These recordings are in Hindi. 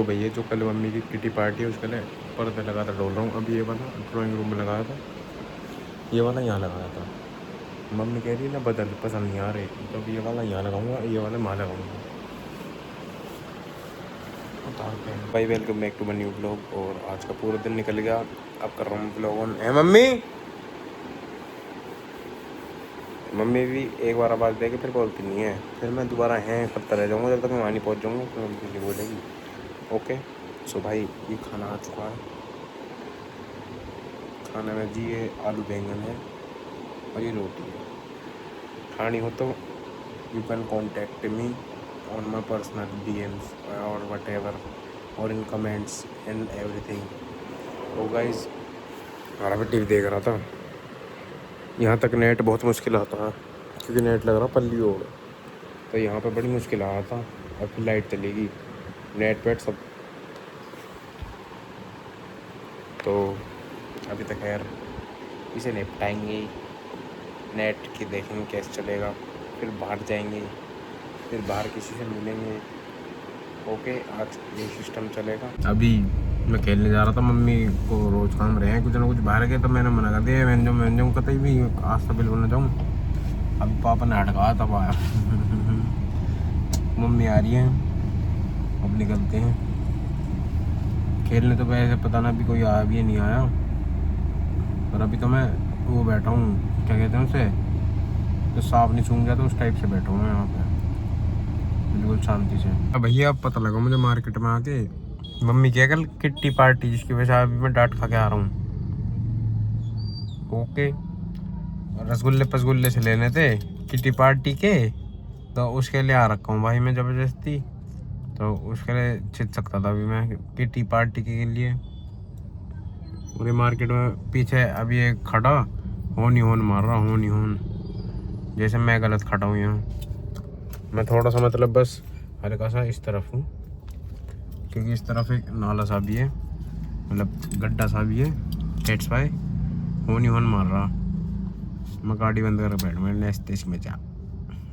तो भैया जो कल मम्मी की किटी पार्टी है उसके लिए पर्दे लगा था, डोल रहा हूँ। अभी ये वाला ड्राइंग रूम में लगाया था, ये वाला यहाँ लगाया था। मम्मी कह रही है ना बदल, पसंद नहीं आ रही, तो अब ये वाला यहाँ लगाऊंगा, ये वाला वहाँ लगाऊंगा। भाई welcome back to my new blog. और आज का पूरा दिन निकल गया, अब कर रहा हूँ ब्लॉग ऑन। है मम्मी, मम्मी भी एक बार आवाज़ देगी फिर बोलती नहीं है, फिर मैं दोबारा हैं करता रह जाऊँगा जब तक मैं वहाँ नहीं पहुँच जाऊँगा, फिर मम्मी नहीं बोलेगी। ओके सो भाई ये खाना आ चुका है। खाने में जी ये आलू बैंगन है और ये रोटी है। खानी हो तो you can contact me on my personal DMs और वट एवर और इन कमेंट्स एंड एवरीथिंग। तो गाइज हमारा भी टीवी देख रहा था, यहाँ तक नेट बहुत मुश्किल आता है क्योंकि नेट लग रहा पल्ली ओर, तो यहाँ पे बड़ी मुश्किल आ रहा था। और फिर लाइट चलेगी, नेट पेट सब। तो अभी तक खैर इसे निपटाएंगे, नेट की देखेंगे कैसे चलेगा, फिर बाहर जाएंगे, फिर बाहर किसी से मिलेंगे। ओके आज ये सिस्टम चलेगा। अभी मैं खेलने जा रहा था, मम्मी को रोज़ काम रहे हैं कुछ ना कुछ बाहर के, तो मैंने मना कर दिया मैं कतई भी आज तो बिल्कुल ना जाऊँ। अभी पापा ने हटका तब आया मम्मी आ रही है, अब निकलते हैं खेलने। तो वैसे पता ना अभी कोई आया भी नहीं आया, पर अभी तो मैं वो बैठा हूँ, क्या कहते हैं उसे, तो सांप नहीं सूंघ गया तो उस टाइप से बैठा हूँ मैं यहाँ पे बिल्कुल शांति से। अब भैया अब पता लगा मुझे मार्केट में आके, मम्मी क्या कल किट्टी पार्टी जिसकी वजह से अभी मैं डांट खा के आ रहा हूँ। ओके रसगुल्ले पसगुल्ले से लेने थे किट्टी पार्टी के, तो उसके लिए आ रखा हूँ भाई मैं ज़बरदस्ती, तो उसके लिए छिद सकता था अभी मैं किट्टी पार्टी के लिए। पूरे मार्केट में पीछे अभी एक खड़ा होन ही होन मार रहा, होन ही होन, जैसे मैं गलत खड़ा हूँ यहाँ। मैं थोड़ा सा मतलब बस हल्का सा इस तरफ हूँ क्योंकि इस तरफ एक नाला सा भी है, मतलब गड्ढा सा भी है, डेट्स वाई होन ही होन मार रहा। मैं गाड़ी बंद कर बैठ मैं नेक्स्ट में जा,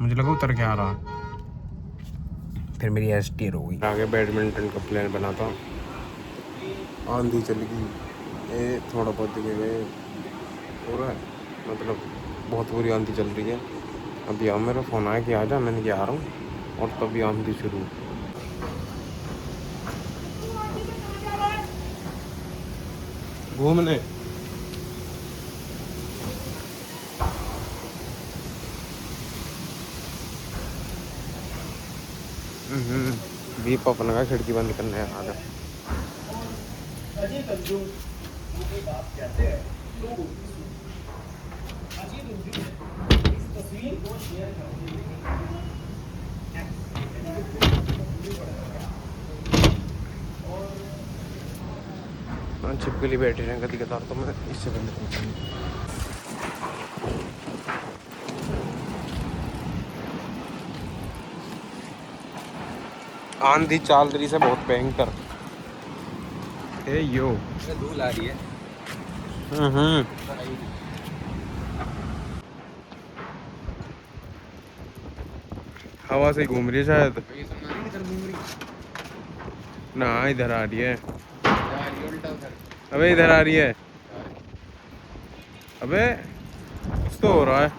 मुझे लगा उतर के आ रहा, फिर मेरी STR हो गई। आगे बैडमिंटन का प्लान बना था, आंधी चल गई, ये थोड़ा बहुत दिखे गए हो रहा है, मतलब बहुत बुरी आंधी चल रही है। अभी अब मेरा फ़ोन आया कि आ जा, मैंने क्या आ रहा हूँ, और तभी आंधी शुरू। घूमने दीप अपना का खिड़की बंद करने आ रहा। छिपकली बैठे हैं कभी कतार, तो मैं इससे बंद करता हूँ। आंधी चाल रही से बहुत भयंकर। ए यो धूल आ रही है। हवा से घूम रही है शायद। ना इधर आ रही है, अबे इधर आ रही है, अबे कुछ तो हो रहा है,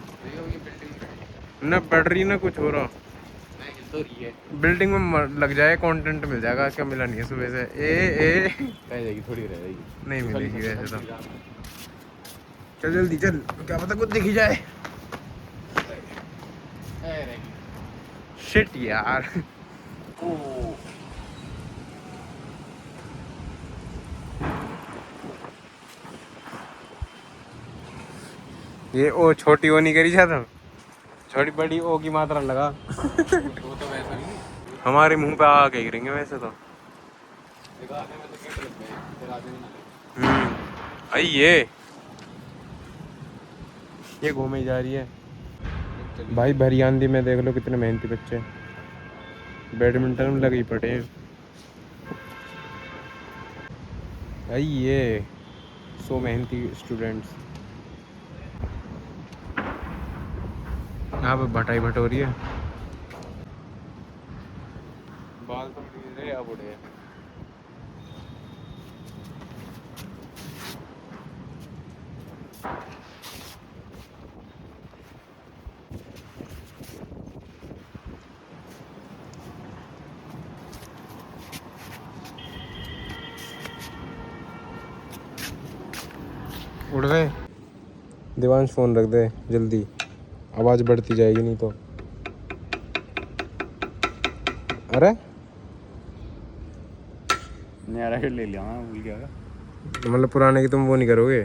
ना बढ़ रही ना कुछ हो रहा। बिल्डिंग में लग जाए कंटेंट मिल जाएगा, इसका मिला नहीं है सुबह से। ए रह जाएगी, थोड़ी रह जाएगी, नहीं मिलेगी वैसे तो। चल जल्दी चल, क्या पता कुछ दिखी जाए। शिट यार ये ओ छोटी वो नहीं करी था, छोटी बड़ी ओ की मात्रा लगा वो तो वैसा नहीं, हमारे मुंह पे आ के गिरेंगे वैसे तो। आई ये घूमे जा रही है भाई। भरी आंधी में देख लो कितने मेहनती बच्चे बैडमिंटन में लगे ही पड़े हैं। भाई ये सो मेहनती स्टूडेंट्स। यहाँ पे भटाई भट हो रही है, बाल तो अब उड़े हैं। उड़ गए। दिवांश फ़ोन रख दे जल्दी, आवाज़ बढ़ती जाएगी नहीं तो। अरे नया रैकेट ले लिया मैं, भूल गया। मतलब पुराने की तुम वो नहीं करोगे?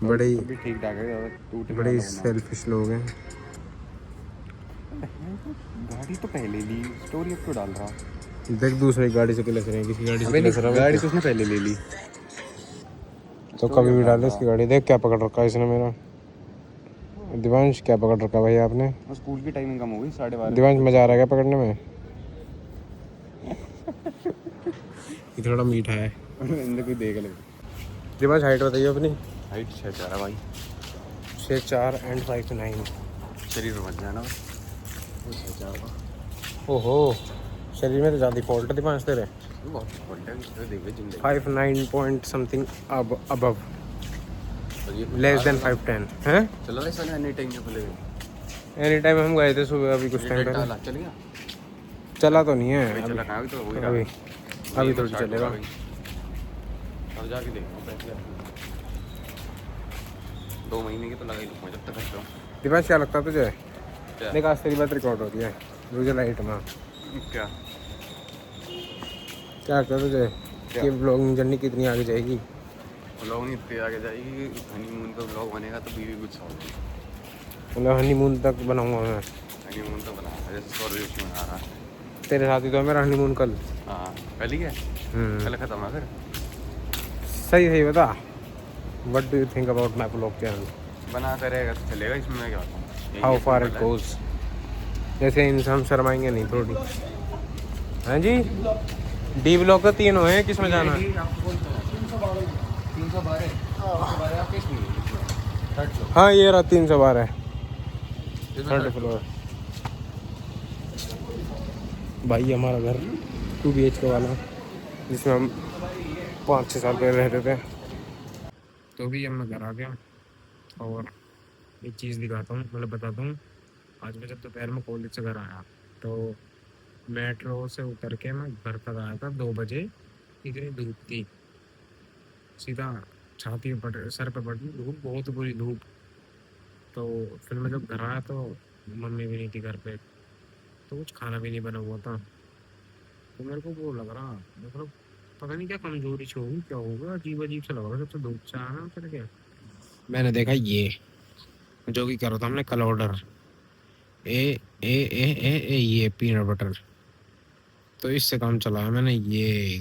बड़े ही अभी ठीक ठाक है, ज़्यादा टूटने बड़े ही वाला बना। सेल्फिश लोग हैं। गाड़ी तो पहले ली, स्टोरी अब क्यों डाल रहा? देख दूसरी गाड़ी से क्लच रहे हैं, किसी गाड़ी से अबे क्लच नहीं, रहा गाड़ी है तो उसने पहले ले ली। तो स्टोरी कभी अब भी डाल डाले रहा। इसकी गाड़ी। देख क्या पकड़ रखा है इसने मेरा। दिवांश क्या पकड़ रखा भाई आपने? और स्कूल की टाइमिंग कम हो गई, 12:30 दिवांश बजे। मजा आ रहा है क्या पकड़ने में? ये थोड़ा मीठा है। अंदर कोई देख ले। दिवांश हाइट बताइए अपनी। हाइट 6'4" है भाई। 6'4" एंड 5'9". शरीर में मत जाना, वो 6'4" का। ओहो, शरीर में तो ज़्यादा फॉल्ट है दिवांश तेरे। वो बहुत फॉल्ट है, उसको देख ले जिंदगी। 5'9" पॉइंट समथिंग अबव, और ये लेस देन 5'10" हैं। चला रहे साले एनी टाइम पे ले। एनी टाइम हम गए थे सुबह, अभी कुछ टाइम पहले। चल गया। चला तो नहीं है अभी अभी, चला कहाँ, अभी तो हो ही अभी रहा। अभी थोड़ी चलेगा। अब जाके देखो पैसे 2 महीने की तो लगा ही लूँगा जब तक करता हूँ। दिवांश क्या लगता है तुझे? क्या? देख आज तेरी बात रिकॉर्ड हो रही है, मुझे लाइट में क्या क्या लगता है तुझे क्या? कि ब्लॉगिंग जर्नी कितनी आगे जाएगी? ब्लॉग नहीं इतनी आगे जाएगी, हनीमून का ब्लॉग बनेगा तो बीवी कुछ होगी। मतलब हनीमून तक बनाऊंगा मैं हनीमून तो बना, जैसे स्टोरी उसमें बना रहा है। तेरे साथ ही तो है मेरा हनीमून कल। हाँ कल ही है, कल खत्म है फिर। सही सही बता, what do you think about my blog channel? बनाते रहेगा तो चलेगा, इसमें मैं क्या बताऊँ। How far it goes. जैसे इंसान शर्माएंगे नहीं थोड़ी। हाँ जी, डी ब्लॉक का 3 हुए, किस में जाना है? 312 हाँ ये रहा 312, 3rd फ्लोर। भाई हमारा घर 2 BHK वाला, जिसमें हम 5-6 साल पहले रहते थे। तो भी अब मैं घर आ गया और एक चीज़ दिखाता हूँ, मतलब बताता हूँ। आज मैं जब दोपहर में कॉलेज से घर आया तो मेट्रो से उतर के मैं घर तक आया था 2 बजे। इतनी धूप थी, सीधा छाती पे पड़, सर पे पड़ी धूप, बहुत बुरी धूप। तो फिर मैं जब घर आया तो मम्मी भी नहीं थी घर पे, तो कुछ खाना भी नहीं बना हुआ था। तो मेरे को वो लग रहा, मतलब पता नहीं क्या कमजोरी सी होगी, क्या होगा, अजीब अजीब सा लग रहा जब से धूप से आया ना फिर क्या। मैंने देखा ये जो कि करा था हमने कल ऑर्डर, ए ए ये पीनट बटर, तो इससे काम चलाया मैंने ये।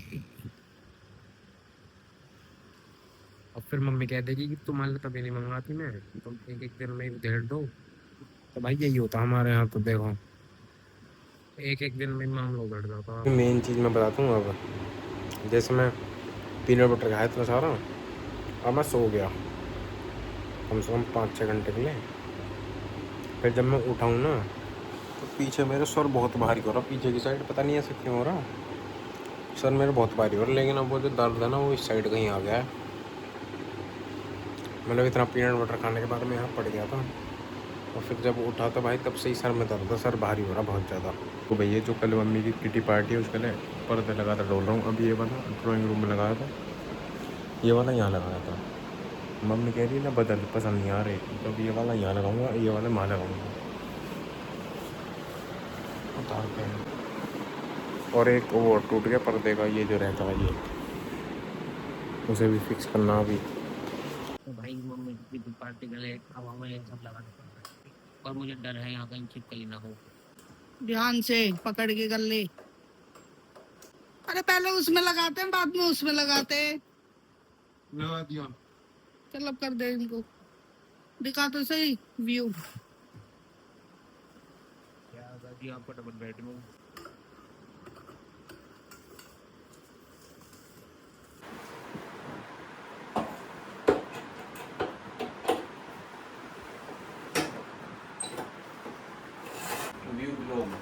अब फिर मम्मी कह देगी कि तुम्हारे लिए कभी नहीं मंगवाती मैं, तुम एक एक दिन में ही उधेड़ दो। तो भाई यही होता हमारे यहाँ, तो देखो एक एक दिन में मामला उधेड़ जाता। मेन चीज़ मैं बताता हूँ अब। जैसे मैं पीनट बटर खाया इतना सारा, अब मैं सो गया कम से कम 5-6 घंटे के लिए। फिर जब मैं उठाऊँ ना तो पीछे मेरे सर बहुत भारी हो रहा, पीछे की साइड पता नहीं ऐसे क्यों हो रहा, सर मेरे बहुत भारी हो रहा। लेकिन अब वो जो दर्द है ना वो इस साइड कहीं आ गया है। मतलब इतना पीनट बटर खाने के बाद मैं यहाँ पड़ गया था, और फिर जब उठा तो भाई तब से ही सर में दर्द था, सर भारी हो रहा बहुत ज़्यादा। तो भैया जो कल मम्मी की किटी पार्टी है उसके लिए पर्दे लगाता डोल रहा हूँ। अभी ये वाला ड्राइंग रूम में लगाया था, ये वाला यहाँ लगाया था। मम्मी कह रही है ना बदल, पसंद नहीं आ रही, तो अब ये वाला यहाँ लगाऊंगा, ये वाला वहाँ लगाऊंगा। उतार के और एक वो टूट गया पर्दे का, ये जो रहता है ये, उसे भी फिक्स करना अभी। तो भाई मम्मी की पार्टी गले हवा में ये सब लगाना पड़ता है, और मुझे डर है यहाँ कहीं छिपकली ना हो। ध्यान से पकड़ के कर ले। अरे पहले उसमें लगाते हैं, बाद में उसमें लगाते हैं। लगा दिया। चल अब कर दे इनको, दिखा तो सही व्यू। क्या दादी आपको डबल बेडरूम। व्यू ब्लॉग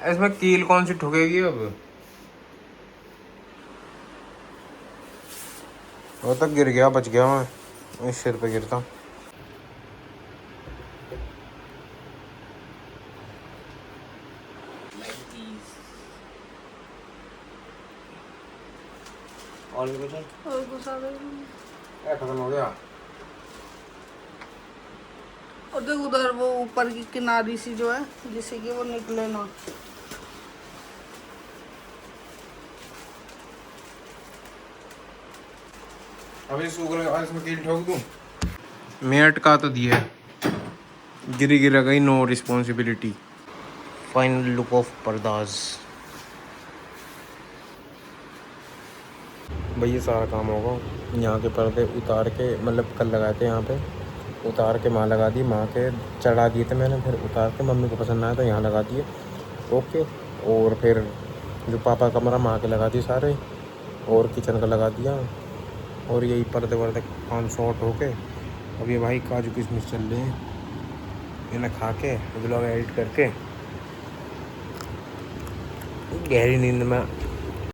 इसमें कील कौन सी ठुकेगी अब? वो तक गिर गया, बच गया मैं, इस सिर पे गिरता। और भी कुछ है? और गुस्सा खत्म हो गया। और देख उधर वो ऊपर की किनारी सी जो है जिससे कि वो निकले ना। अभी सूखने के बाद इसमें कील ठोक दूं। मैं अटका तो दिया, गिर गई, no responsibility. Final look of पर्दाज। भाई ये सारा काम होगा। यहाँ के पर्दे उतार के, मतलब कल लगाए थे यहाँ पे, उतार के माँ लगा दी, माँ के चढ़ा दिए थे मैंने, फिर उतार के मम्मी को पसंद आया तो यहाँ लगा दिए। ओके। और फिर जो पापा कमरा माँ के लगा दिए सारे, और किचन का लगा दिया, और यही पर्दे वर्दे 500 हो के। अब ये भाई काजू किशमिश चल रहे हैं, इन्हें खा के ब्लॉग एडिट करके गहरी नींद में